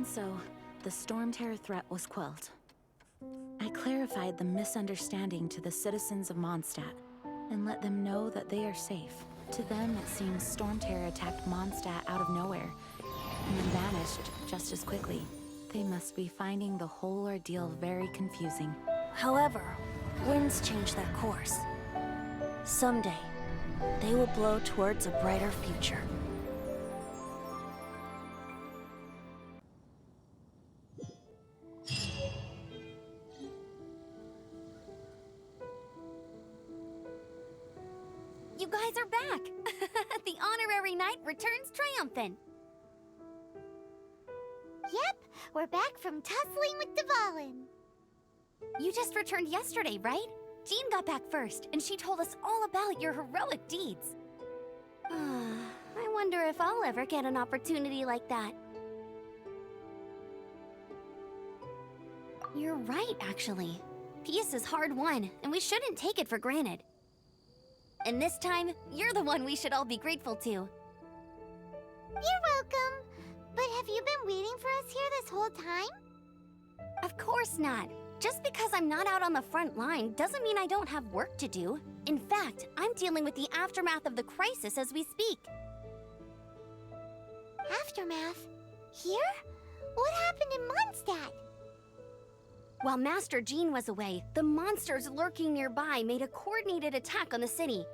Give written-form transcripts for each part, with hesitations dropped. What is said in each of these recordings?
And so, the Storm Terror threat was quelled. I clarified the misunderstanding to the citizens of Mondstadt, and let them know that they are safe. To them, it seems Storm Terror attacked Mondstadt out of nowhere, and then vanished just as quickly. They must be finding the whole ordeal very confusing. However, winds change their course. Someday, they will blow towards a brighter future. You guys are back! The honorary knight returns triumphant. Yep, we're back from tussling with Dvalin. You just returned yesterday, right? Jean got back first, and she told us all about your heroic deeds. I wonder if I'll ever get an opportunity like that. You're right, actually. Peace is hard won, and we shouldn't take it for granted. And this time, you're the one we should all be grateful to. You're welcome. But have you been waiting for us here this whole time? Of course not. Just because I'm not out on the front line doesn't mean I don't have work to do. In fact, I'm dealing with the aftermath of the crisis as we speak. Aftermath? Here? What happened in Mondstadt? While Master Jean was away, the monsters lurking nearby made a coordinated attack on the city.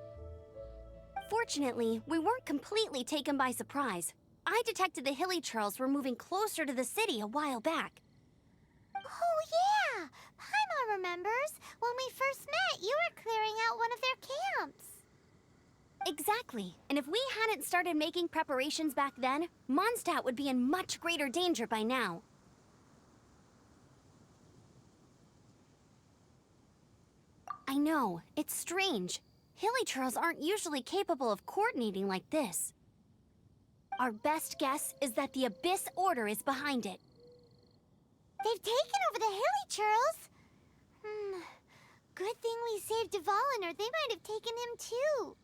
Fortunately, we weren't completely taken by surprise. I detected the Hilly Churls were moving closer to the city a while back. Oh yeah! Paimon remembers. When we first met, you were clearing out one of their camps. Exactly. And if we hadn't started making preparations back then, Mondstadt would be in much greater danger by now. I know, it's strange. Hilly Churls aren't usually capable of coordinating like this. Our best guess is that the Abyss Order is behind it. They've taken over the Hilly Churls? Good thing we saved Dvalin, or they might have taken him too.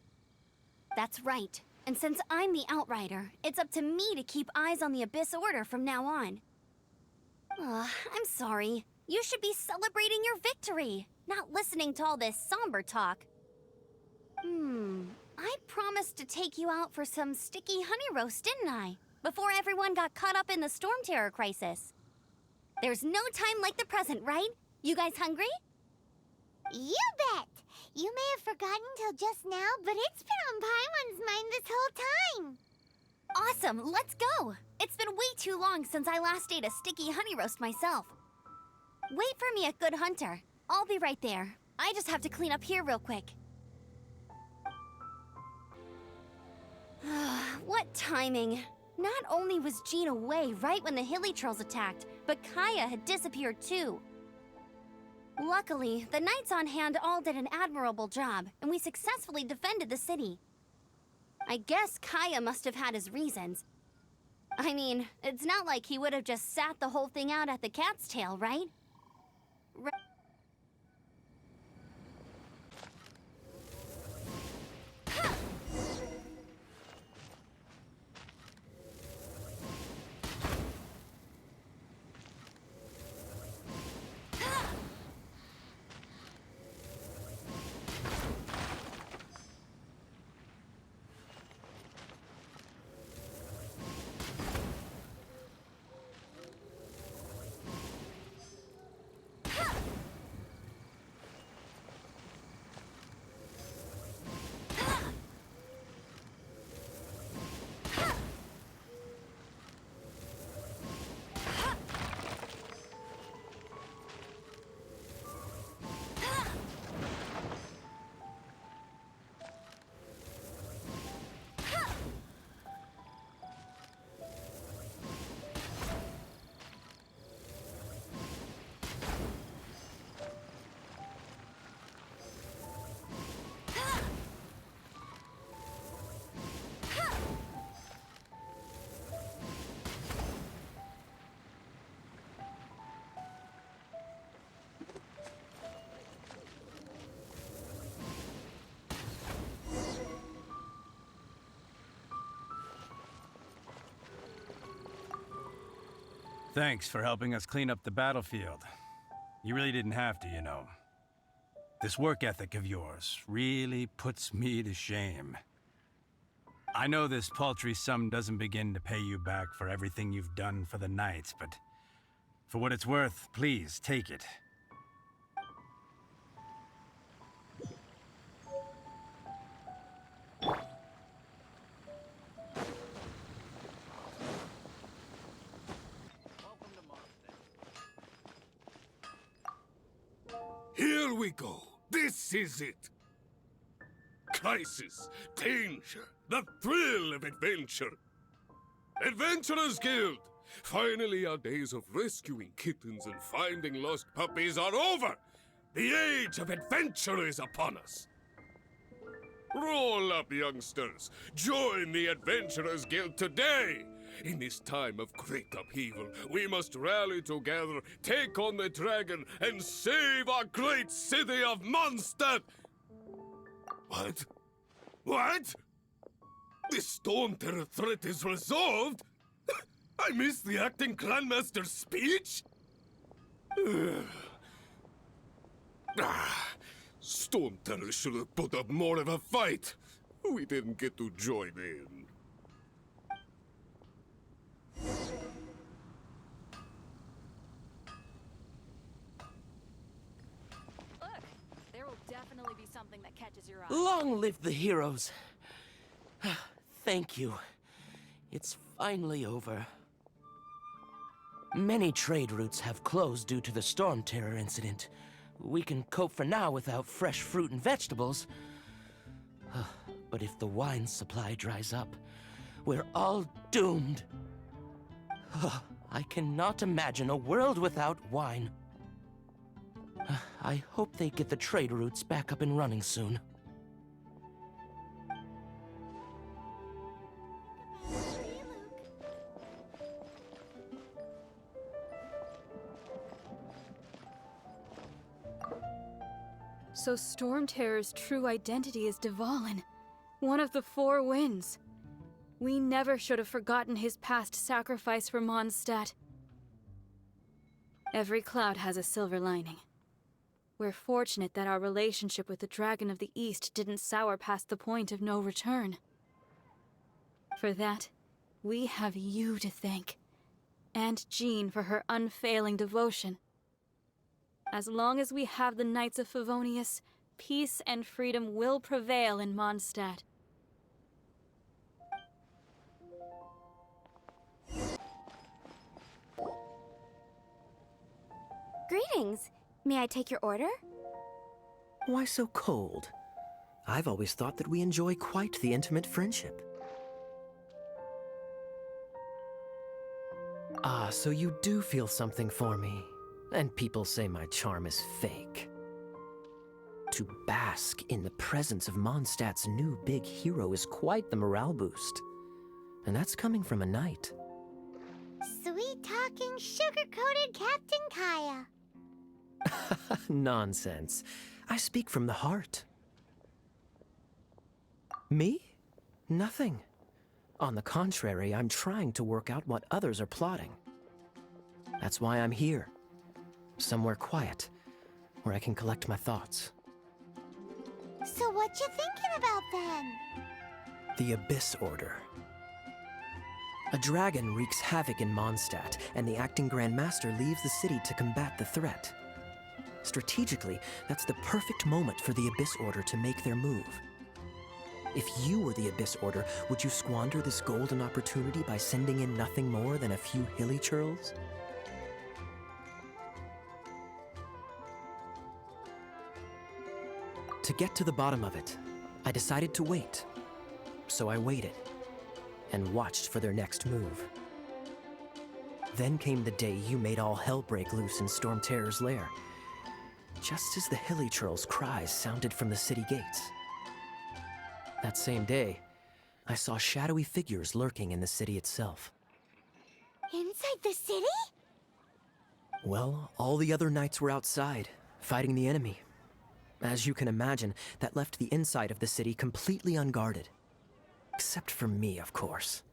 That's right. And since I'm the Outrider, it's up to me to keep eyes on the Abyss Order from now on. I'm sorry. You should be celebrating your victory, not listening to all this somber talk. I promised to take you out for some sticky honey roast, didn't I? Before everyone got caught up in the Storm Terror crisis. There's no time like the present, right? You guys hungry? You bet! You may have forgotten till just now, but it's been on Paimon's mind this whole time. Awesome, let's go! It's been way too long since I last ate a sticky honey roast myself. Wait for me at Good Hunter. I'll be right there. I just have to clean up here real quick. What timing! Not only was Jean away right when the Hilly Churls attacked, but Kaya had disappeared too. Luckily, the knights on hand all did an admirable job, and we successfully defended the city. I guess Kaya must have had his reasons. I mean, it's not like he would have just sat the whole thing out at the cat's tail, right? Thanks for helping us clean up the battlefield. You really didn't have to, you know. This work ethic of yours really puts me to shame. I know this paltry sum doesn't begin to pay you back for everything you've done for the Knights, but for what it's worth, please take it. Here we go. This is it. Crisis, danger, the thrill of adventure. Adventurers Guild! Finally, our days of rescuing kittens and finding lost puppies are over! The age of adventure is upon us! Roll up, youngsters! Join the Adventurers Guild today! In this time of great upheaval, we must rally together, take on the dragon, and save our great city of Mondstadt! What? What? The Storm Terror threat is resolved? I missed the acting Grandmaster's speech? Storm Terror should have put up more of a fight. We didn't get to join in. Look, there will definitely be something that catches your eye. Long live the heroes. Thank you. It's finally over. Many trade routes have closed due to the Storm Terror incident. We can cope for now without fresh fruit and vegetables. But if the wine supply dries up, we're all doomed. I cannot imagine a world without wine. I hope they get the trade routes back up and running soon. So Storm Terror's true identity is Dvalin, one of the Four Winds. We never should have forgotten his past sacrifice for Mondstadt. Every cloud has a silver lining. We're fortunate that our relationship with the Dragon of the East didn't sour past the point of no return. For that, we have you to thank, and Jean for her unfailing devotion. As long as we have the Knights of Favonius, peace and freedom will prevail in Mondstadt. Greetings. May I take your order? Why so cold? I've always thought that we enjoy quite the intimate friendship. Ah, so you do feel something for me. And people say my charm is fake. To bask in the presence of Mondstadt's new big hero is quite the morale boost. And that's coming from a knight. Sweet-talking, sugar-coated Captain Kaya. Nonsense. I speak from the heart. Me? Nothing. On the contrary, I'm trying to work out what others are plotting. That's why I'm here. Somewhere quiet, where I can collect my thoughts. So what you thinking about then? The Abyss Order. A dragon wreaks havoc in Mondstadt, and the acting Grand Master leaves the city to combat the threat. Strategically, that's the perfect moment for the Abyss Order to make their move. If you were the Abyss Order, would you squander this golden opportunity by sending in nothing more than a few hilly churls? To get to the bottom of it, I decided to wait. So I waited, and watched for their next move. Then came the day you made all hell break loose in Storm Terror's lair, just as the hilly churl's cries sounded from the city gates. That same day, I saw shadowy figures lurking in the city itself. Inside the city? Well, all the other knights were outside, fighting the enemy. As you can imagine, that left the inside of the city completely unguarded. Except for me, of course.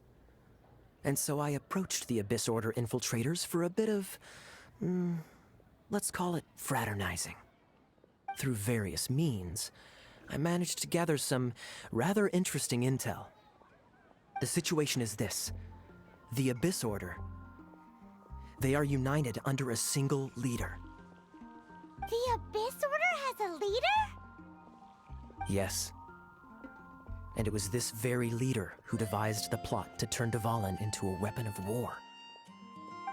And so I approached the Abyss Order infiltrators for a bit of, let's call it fraternizing. Through various means, I managed to gather some rather interesting intel. The situation is this. The Abyss Order, they are united under a single leader. The Abyss Order has a leader? Yes. And it was this very leader who devised the plot to turn Dvalin into a weapon of war.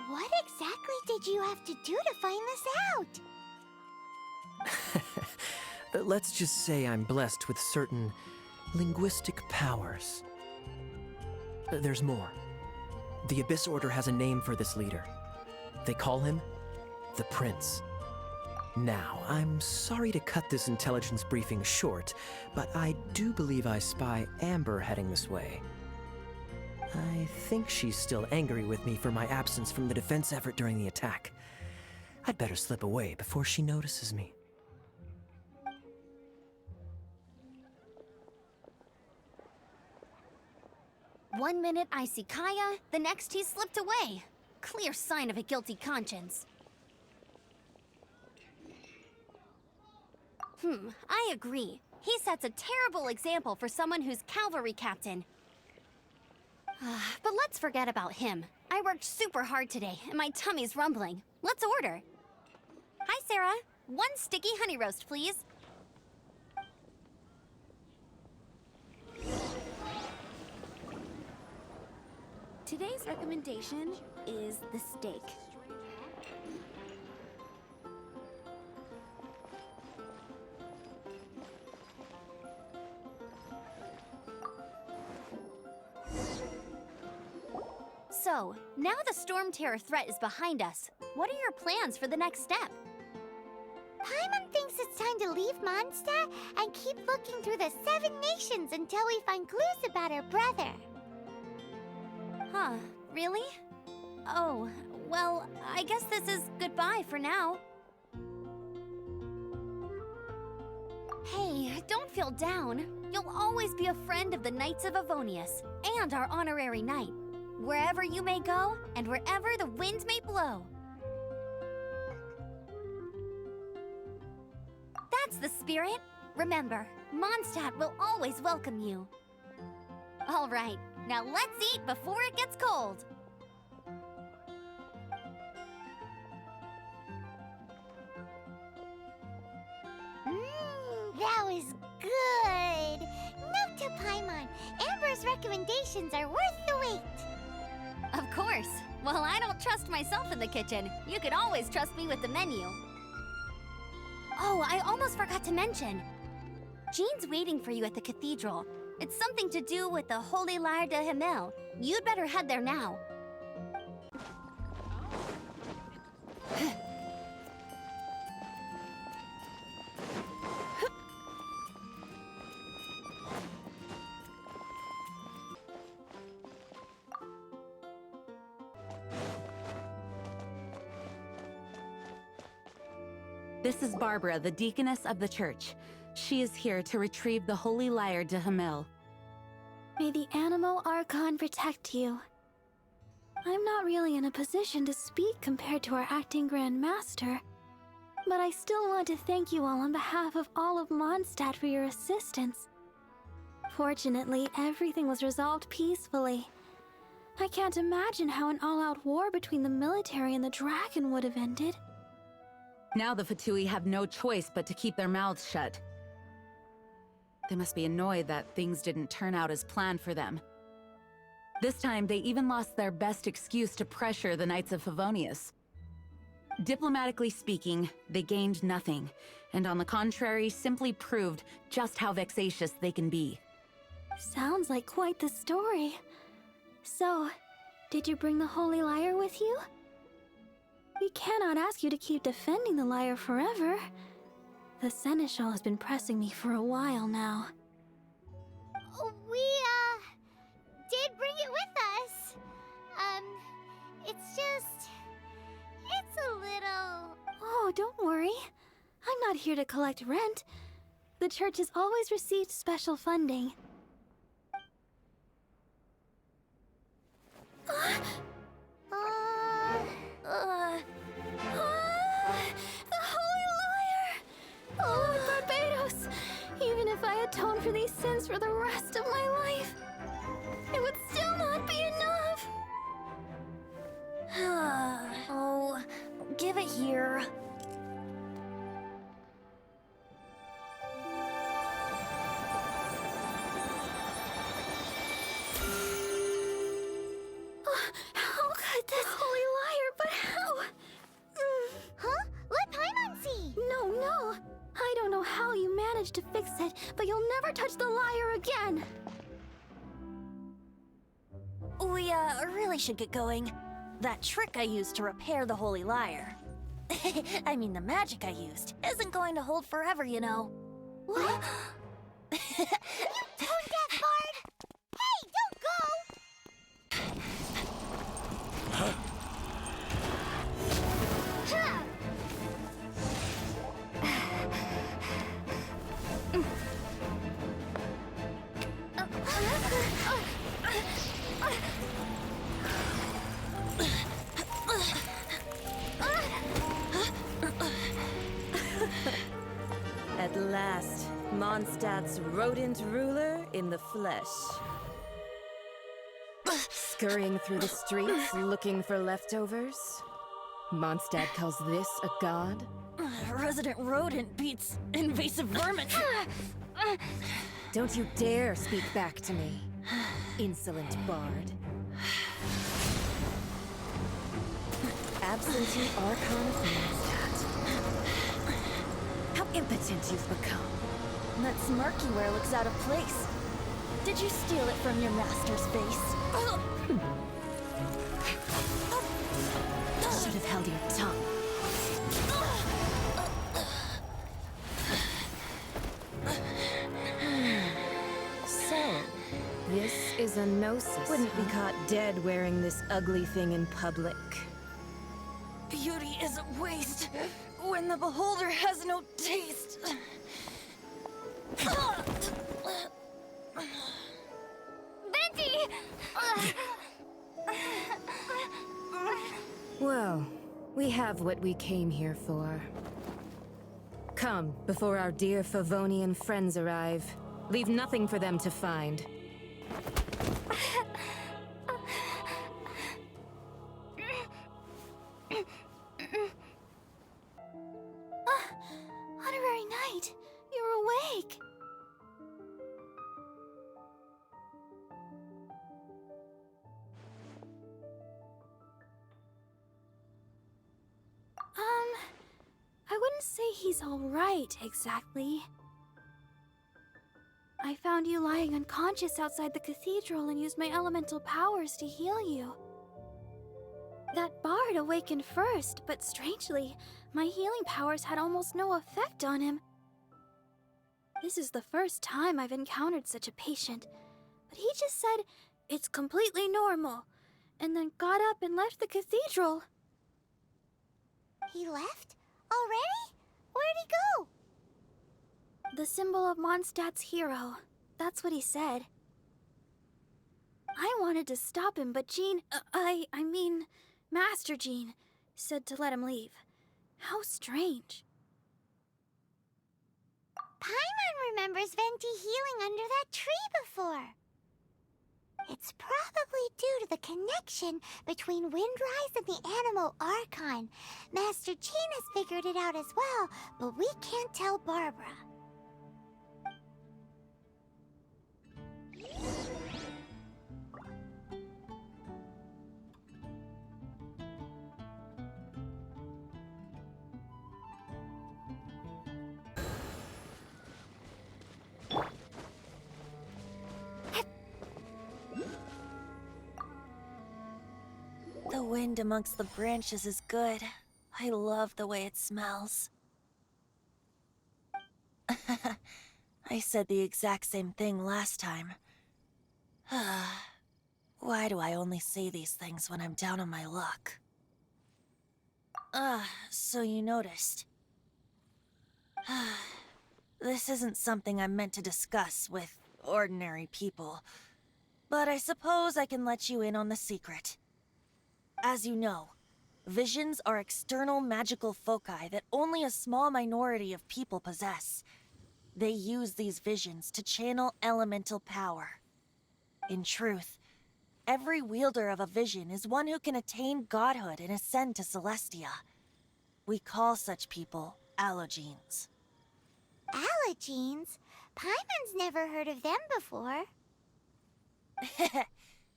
What exactly did you have to do to find this out? Let's just say I'm blessed with certain linguistic powers. There's more. The Abyss Order has a name for this leader. They call him the Prince. Now, I'm sorry to cut this intelligence briefing short, but I do believe I spy Amber heading this way. I think she's still angry with me for my absence from the defense effort during the attack. I'd better slip away before she notices me. One minute I see Kaya, the next he slipped away. Clear sign of a guilty conscience. I agree. He sets a terrible example for someone who's cavalry captain. But let's forget about him. I worked super hard today, and my tummy's rumbling. Let's order. Hi, Sarah. 1 sticky honey roast, please. Today's recommendation is the steak. So, now the Storm Terror threat is behind us. What are your plans for the next step? Paimon thinks it's time to leave Mondstadt and keep looking through the 7 nations until we find clues about her brother. Huh, really? Oh, well, I guess this is goodbye for now. Hey, don't feel down. You'll always be a friend of the Knights of Avonius and our honorary knight. Wherever you may go, and wherever the wind may blow. That's the spirit. Remember, Mondstadt will always welcome you. All right, now let's eat before it gets cold. That was good. Note to Paimon, Amber's recommendations are worth the wait. Of course. Well, I don't trust myself in the kitchen. You can always trust me with the menu. Oh, I almost forgot to mention. Jean's waiting for you at the cathedral. It's something to do with the Holy Lyre de Himmel. You'd better head there now. This is Barbara, the deaconess of the church. She is here to retrieve the Holy Lyre de Himmel. May the Animo Archon protect you. I'm not really in a position to speak compared to our acting Grand Master, but I still want to thank you all on behalf of all of Mondstadt for your assistance. Fortunately, everything was resolved peacefully. I can't imagine how an all-out war between the military and the dragon would have ended. Now the Fatui have no choice but to keep their mouths shut. They must be annoyed that things didn't turn out as planned for them. This time, they even lost their best excuse to pressure the Knights of Favonius. Diplomatically speaking, they gained nothing, and on the contrary, simply proved just how vexatious they can be. Sounds like quite the story. So, did you bring the Holy Lyre with you? We cannot ask you to keep defending the lyre forever. The Seneschal has been pressing me for a while now. We, did bring it with us. It's a little... Oh, don't worry. I'm not here to collect rent. The church has always received special funding. The Holy Liar! Oh, Lord Barbados! Even if I atone for these sins for the rest of my life, it would still not be enough! Oh, give it here. How could this Holy Liar, but how? Huh? Let Paimon see! No. I don't know how you managed to fix it, but you'll never touch the liar again! We, really should get going. That trick I used to repair the Holy Liar. I mean, the magic I used isn't going to hold forever, you know. What? Tone deaf, Bard! Hey, don't go! At last, Mondstadt's rodent ruler in the flesh. Scurrying through the streets looking for leftovers? Mondstadt calls this a god? Resident rodent beats invasive vermin. Don't you dare speak back to me, insolent bard. Absentee Archon of Mondstadt. How impotent you've become. That smirky wear looks out of place. Did you steal it from your master's face? Should have held your tongue. So, this is a gnosis. Wouldn't be caught dead wearing this ugly thing in public. Beauty is a waste when the beholder has no taste. Venti! Well, we have what we came here for. Come, before our dear Favonian friends arrive. Leave nothing for them to find. Honorary Knight, you're awake! I wouldn't say he's alright, exactly. I found you lying unconscious outside the cathedral and used my elemental powers to heal you. That bard awakened first, but strangely, my healing powers had almost no effect on him. This is the first time I've encountered such a patient, but he just said it's completely normal, and then got up and left the cathedral. He left? Already? Where'd he go? The symbol of Mondstadt's hero. That's what he said. I wanted to stop him, but Jean, I mean, Master Jean, said to let him leave. How strange. Paimon remembers Venti healing under that tree before. It's probably due to the connection between Windrise and the Animal Archon. Master Jean has figured it out as well, but we can't tell Barbara. The wind amongst the branches is good. I love the way it smells. I said the exact same thing last time. Why do I only say these things when I'm down on my luck? So you noticed. This isn't something I'm meant to discuss with ordinary people. But I suppose I can let you in on the secret. As you know, visions are external magical foci that only a small minority of people possess. They use these visions to channel elemental power. In truth, every wielder of a vision is one who can attain godhood and ascend to Celestia. We call such people allogenes. Allogenes? Paimon's never heard of them before.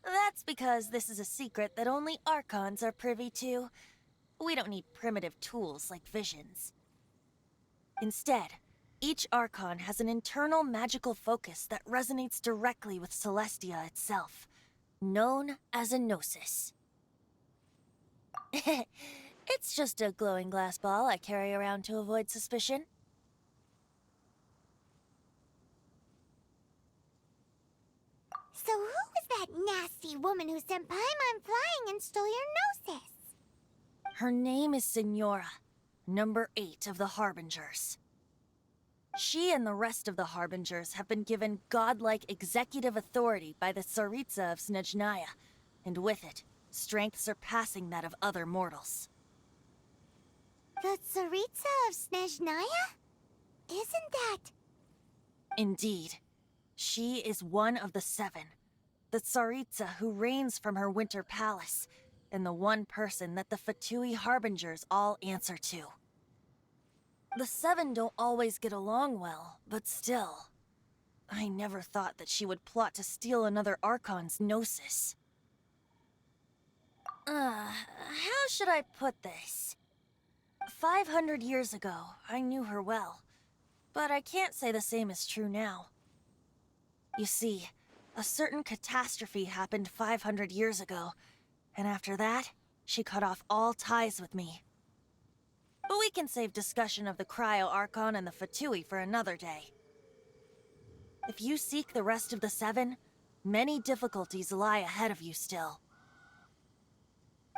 That's because this is a secret that only Archons are privy to. We don't need primitive tools like visions. Instead, each Archon has an internal magical focus that resonates directly with Celestia itself, known as a gnosis. It's just a glowing glass ball I carry around to avoid suspicion. So who was that nasty woman who sent Paimon flying and stole your gnosis? Her name is Signora, number 8 of the Harbingers. She and the rest of the Harbingers have been given godlike executive authority by the Tsaritsa of Snezhnaya, and with it, strength surpassing that of other mortals. The Tsaritsa of Snezhnaya? Isn't that... Indeed. She is one of the 7, the Tsaritsa who reigns from her winter palace, and the one person that the Fatui Harbingers all answer to. The 7 don't always get along well, but still. I never thought that she would plot to steal another Archon's gnosis. How should I put this? 500 years ago, I knew her well, but I can't say the same is true now. You see, a certain catastrophe happened 500 years ago, and after that, she cut off all ties with me. But we can save discussion of the Cryo-Archon and the Fatui for another day. If you seek the rest of the 7, many difficulties lie ahead of you still.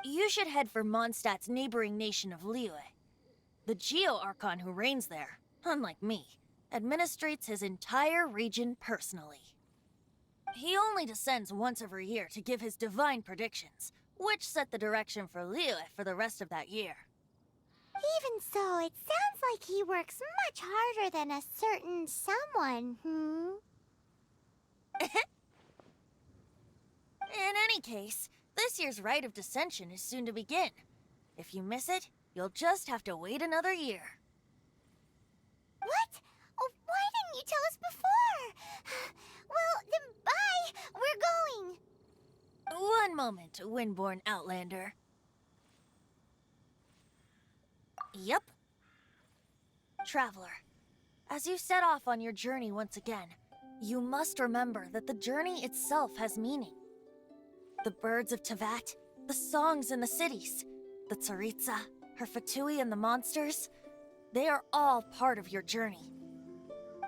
You should head for Mondstadt's neighboring nation of Liyue. The Geo-Archon who reigns there, unlike me, administrates his entire region personally. He only descends once every year to give his divine predictions, which set the direction for Liyue for the rest of that year. Even so, it sounds like he works much harder than a certain someone, In any case, this year's Rite of Descension is soon to begin. If you miss it, you'll just have to wait another year. What? Oh, why didn't you tell us before? Well, then bye! We're going! One moment, Windborn Outlander. Yep. Traveler, as you set off on your journey once again, you must remember that the journey itself has meaning. The birds of Tevat, the songs in the cities, the Tsaritsa, her Fatui and the monsters, they are all part of your journey.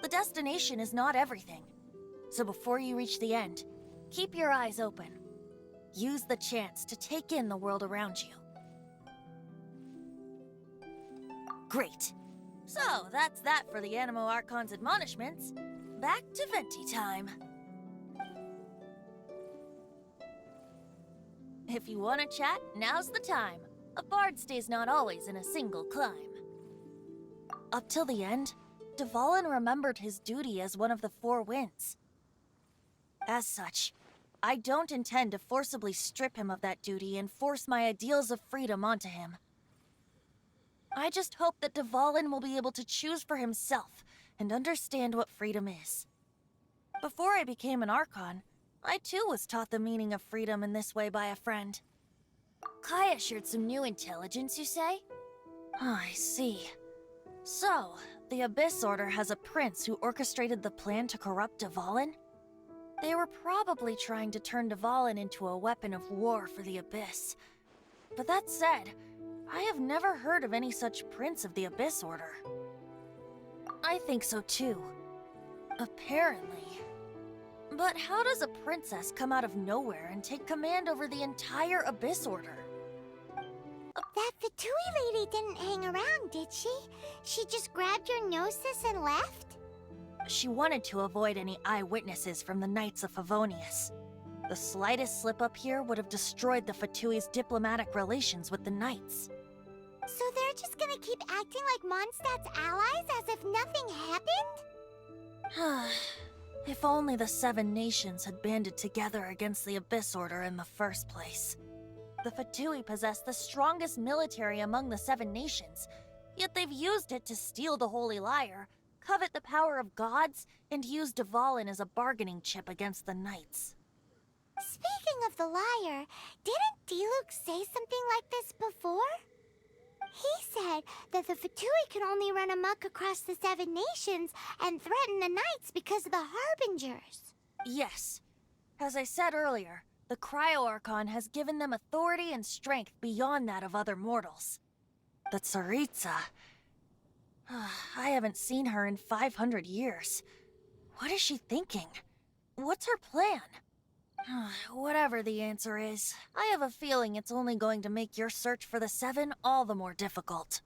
The destination is not everything, so before you reach the end, keep your eyes open. Use the chance to take in the world around you. Great. So, that's that for the Animo Archon's admonishments. Back to Venti time. If you want to chat, now's the time. A bard stays not always in a single climb. Up till the end, Dvalin remembered his duty as one of the 4 winds. As such, I don't intend to forcibly strip him of that duty and force my ideals of freedom onto him. I just hope that Dvalin will be able to choose for himself and understand what freedom is. Before I became an Archon, I too was taught the meaning of freedom in this way by a friend. Kaya shared some new intelligence, you say? Oh, I see. So, the Abyss Order has a prince who orchestrated the plan to corrupt Dvalin? They were probably trying to turn Dvalin into a weapon of war for the Abyss. But that said, I have never heard of any such prince of the Abyss Order. I think so too. Apparently. But how does a princess come out of nowhere and take command over the entire Abyss Order? That Fatui lady didn't hang around, did she? She just grabbed your gnosis and left? She wanted to avoid any eyewitnesses from the Knights of Favonius. The slightest slip up here would have destroyed the Fatui's diplomatic relations with the Knights. So they're just gonna keep acting like Mondstadt's allies as if nothing happened? If only the Seven Nations had banded together against the Abyss Order in the first place. The Fatui possess the strongest military among the Seven Nations, yet they've used it to steal the Holy Lyre, covet the power of gods, and use Dvalin as a bargaining chip against the Knights. Speaking of the lyre, didn't Diluc say something like this before? He said that the Fatui can only run amok across the Seven Nations and threaten the Knights because of the Harbingers. Yes. As I said earlier, the Cryo-Archon has given them authority and strength beyond that of other mortals. The Tsaritsa... I haven't seen her in 500 years. What is she thinking? What's her plan? Whatever the answer is, I have a feeling it's only going to make your search for the Seven all the more difficult.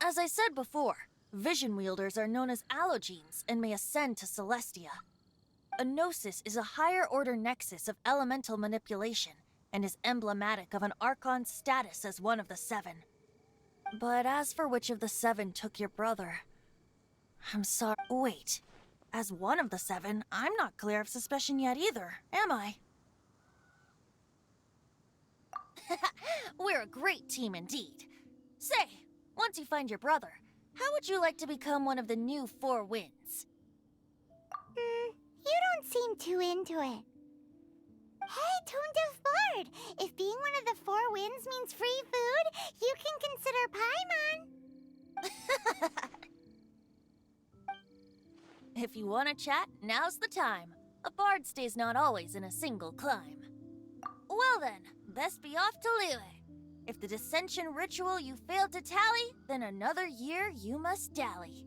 As I said before, vision wielders are known as allogenes and may ascend to Celestia. A Gnosis is a higher-order nexus of elemental manipulation and is emblematic of an Archon's status as one of the Seven. But as for which of the Seven took your brother... I'm sorry... Wait. As one of the Seven, I'm not clear of suspicion yet either, am I? We're a great team indeed. Say, once you find your brother, how would you like to become one of the new Four Winds? You don't seem too into it. Hey, Tone of Bard! If being one of the Four Winds means free food, you can consider Paimon. If you want to chat, now's the time. A bard stays not always in a single climb. Well then, best be off to Liyue. If the dissension ritual you failed to tally, then another year you must dally.